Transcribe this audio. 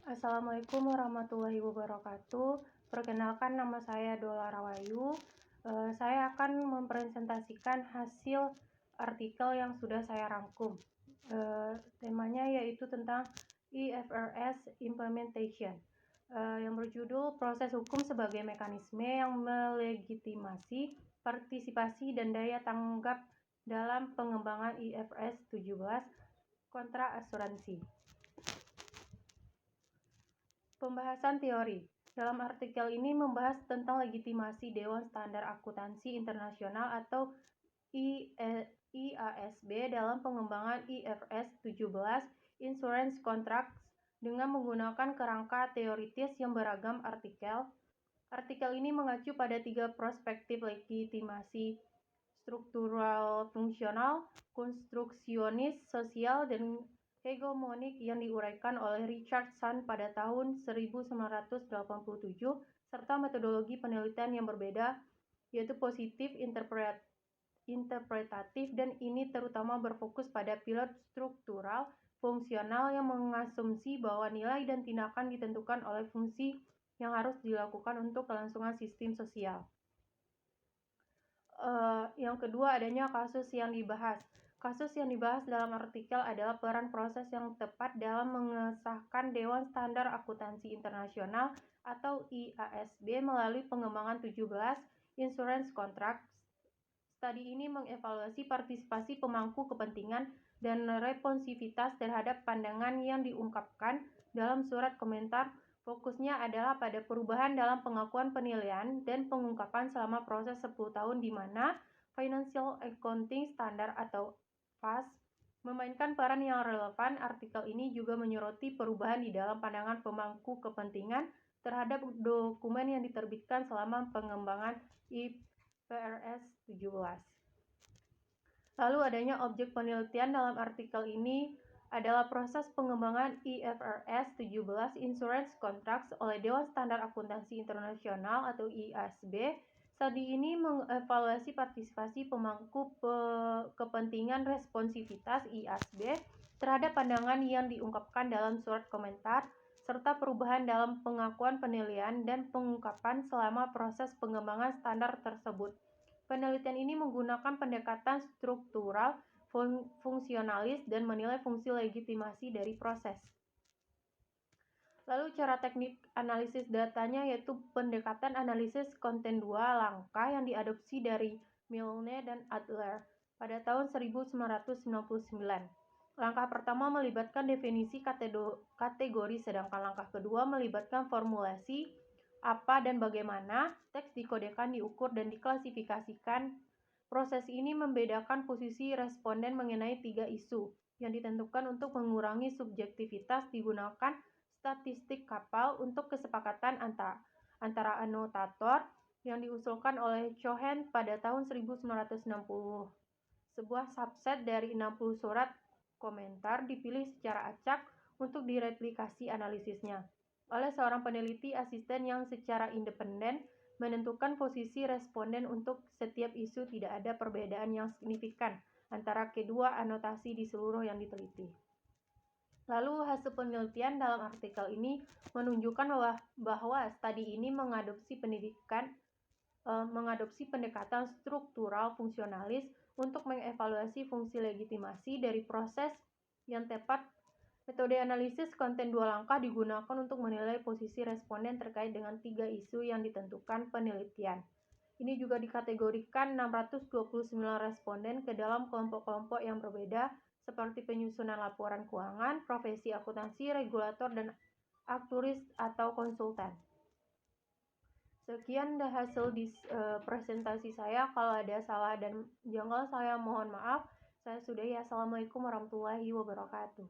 Assalamualaikum warahmatullahi wabarakatuh. Perkenalkan, nama saya Dola Rawayu. Saya akan mempresentasikan hasil artikel yang sudah saya rangkum. Temanya yaitu tentang IFRS Implementation, yang berjudul Proses Hukum sebagai Mekanisme yang Melegitimasi Partisipasi dan Daya Tanggap dalam Pengembangan IFRS 17 Kontra Asuransi. Pembahasan teori. Dalam artikel ini membahas tentang legitimasi Dewan Standar Akuntansi Internasional atau IASB dalam pengembangan IFRS 17 Insurance Contracts dengan menggunakan kerangka teoritis yang beragam artikel. Artikel ini mengacu pada 3 perspektif legitimasi: struktural fungsional, konstruksionis sosial, dan hegemonik yang diuraikan oleh Richard Sand pada tahun 1987, serta metodologi penelitian yang berbeda, yaitu positif, interpretatif, dan ini terutama berfokus pada pilot struktural fungsional yang mengasumsi bahwa nilai dan tindakan ditentukan oleh fungsi yang harus dilakukan untuk kelangsungan sistem sosial. Yang kedua, adanya kasus yang dibahas. Kasus yang dibahas dalam artikel adalah peran proses yang tepat dalam mengesahkan Dewan Standar Akuntansi Internasional atau IASB melalui pengembangan 17 Insurance Contracts. Studi ini mengevaluasi partisipasi pemangku kepentingan dan responsivitas terhadap pandangan yang diungkapkan dalam surat komentar. Fokusnya adalah pada perubahan dalam pengakuan penilaian dan pengungkapan selama proses 10 tahun di mana Financial Accounting Standard atau FAS memainkan peran yang relevan. Artikel ini juga menyoroti perubahan di dalam pandangan pemangku kepentingan terhadap dokumen yang diterbitkan selama pengembangan IFRS 17. Lalu adanya objek penelitian dalam artikel ini adalah proses pengembangan IFRS 17 Insurance Contracts oleh Dewan Standar Akuntansi Internasional atau IASB. Studi ini mengevaluasi partisipasi pemangku kepentingan responsivitas IASB terhadap pandangan yang diungkapkan dalam surat komentar, serta perubahan dalam pengakuan penilaian dan pengungkapan selama proses pengembangan standar tersebut. Penelitian ini menggunakan pendekatan struktural fungsionalis dan menilai fungsi legitimasi dari proses. Lalu cara teknik analisis datanya yaitu pendekatan analisis konten 2 langkah yang diadopsi dari Milne dan Adler pada tahun 1999. Langkah pertama melibatkan definisi kategori, sedangkan langkah kedua melibatkan formulasi apa dan bagaimana teks dikodekan, diukur, dan diklasifikasikan. Proses ini membedakan posisi responden mengenai 3 isu yang ditentukan untuk mengurangi subjektivitas. Digunakan statistik kapal untuk kesepakatan antara anotator yang diusulkan oleh Cohen pada tahun 1960. Sebuah subset dari 60 surat komentar dipilih secara acak untuk direplikasi analisisnya oleh seorang peneliti asisten yang secara independen menentukan posisi responden untuk setiap isu. Tidak ada perbedaan yang signifikan antara kedua anotasi di seluruh yang diteliti. Lalu hasil penelitian dalam artikel ini menunjukkan bahwa studi ini mengadopsi pendekatan struktural fungsionalis untuk mengevaluasi fungsi legitimasi dari proses yang tepat. Metode analisis konten 2 langkah digunakan untuk menilai posisi responden terkait dengan 3 isu yang ditentukan penelitian. Ini juga dikategorikan 629 responden ke dalam kelompok-kelompok yang berbeda seperti penyusunan laporan keuangan, profesi akuntansi, regulator, dan aktuaris atau konsultan. Sekian hasil presentasi saya. Kalau ada salah dan janggal saya mohon maaf. Saya sudahi. Assalamualaikum warahmatullahi wabarakatuh.